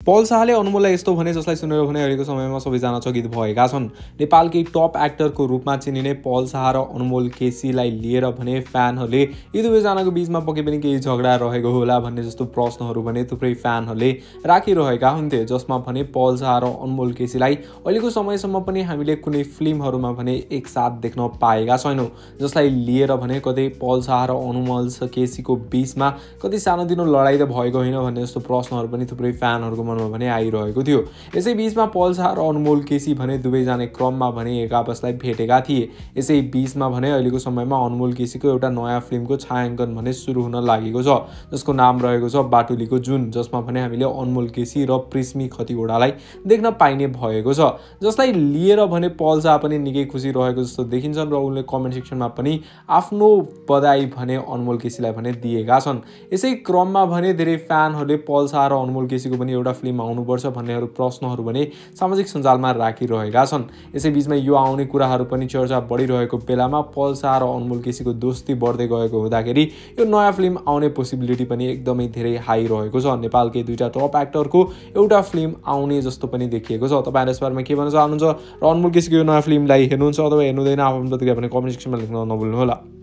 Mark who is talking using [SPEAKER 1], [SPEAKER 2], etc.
[SPEAKER 1] पल शाहले अनमोललाई यस्तो भने जसलाई सुनेर भने अहिलेको समयमा सबैजना चकित भएका छन्। नेपालकै टप एक्टरको रूपमा चिनिने पल शाह र अनमोल केसीलाई लिएर भने फ्यानहरूले यी दुवैजनाको बीचमा पक्कै पनि केही झगडा रहेको होला भन्ने जस्तो प्रश्नहरू भने थुप्रै फ्यानहरूले राखिरहेका हुन्थे, जसमा भने पल शाह र अनमोल केसीलाई अहिलेको समयसम्म पनि हामीले कुनै फिल्महरूमा भने एकसाथ देख्न पाएका छैनौँ, जसलाई लिएर भने कतै पल शाह र अनमोल केसीको बीचमा कति सानोतिनो लडाइँ त भएको होइन भन्ने जस्तो प्रश्नहरू पनि थुप्रै फ्यानहरूको मनमा भने आइरहेको थियो। यसै बीचमा पल शाह र अनमोल केसी भने दुवैजना क्रममा भने एक आपसलाई भेटेका थिए। यसै बीचमा भने अहिलेको समयमा अनमोल केसीको एउटा नयाँ फिल्मको छायाङ्कन भने सुरु हुन लागेको छ, जसको नाम रहेको छ बाटुलीको जुन, जसमा भने हामीले अनमोल केसी र प्रिस्मी खतिवडालाई देख्न पाइने भएको छ, जसलाई लिएर भने पल शाह पनि निकै खुसी रहेको जस्तो देखिन्छन् र उनले कमेन्ट सेक्सनमा पनि आफ्नो बधाई भने अनमोल केसीलाई भने दिएका छन्। यसै क्रममा भने धेरै फ्यानहरूले पल शाह र अनमोल केसीको पनि एउटा फिल्म आउनुपर्छ भन्नेहरू प्रश्नहरू भने सामाजिक सञ्जालमा राखिरहेका छन्। यसै बीचमा यो आउने कुराहरू पनि चर्चा बढिरहेको बेलामा पल शाह र अनमोल केसीको दोस्ती बढ्दै गएको हुँदाखेरि यो नयाँ फिल्म आउने पोसिबिलिटी पनि एकदमै धेरै हाई रहेको छ। नेपालकै दुईटा टप एक्टरको एउटा फिल्म आउने जस्तो पनि देखिएको छ। तपाईहरु यस बारेमा के भन्न चाहनुहुन्छ र अनमोल केसीको यो नयाँ फिल्मलाई हेर्नुहुन्छ अथवा हेर्नुहुँदैन, आफ्नो प्रतिक्रिया भने कमेन्ट सेक्सनमा लेख्न नभुल्नुहोला।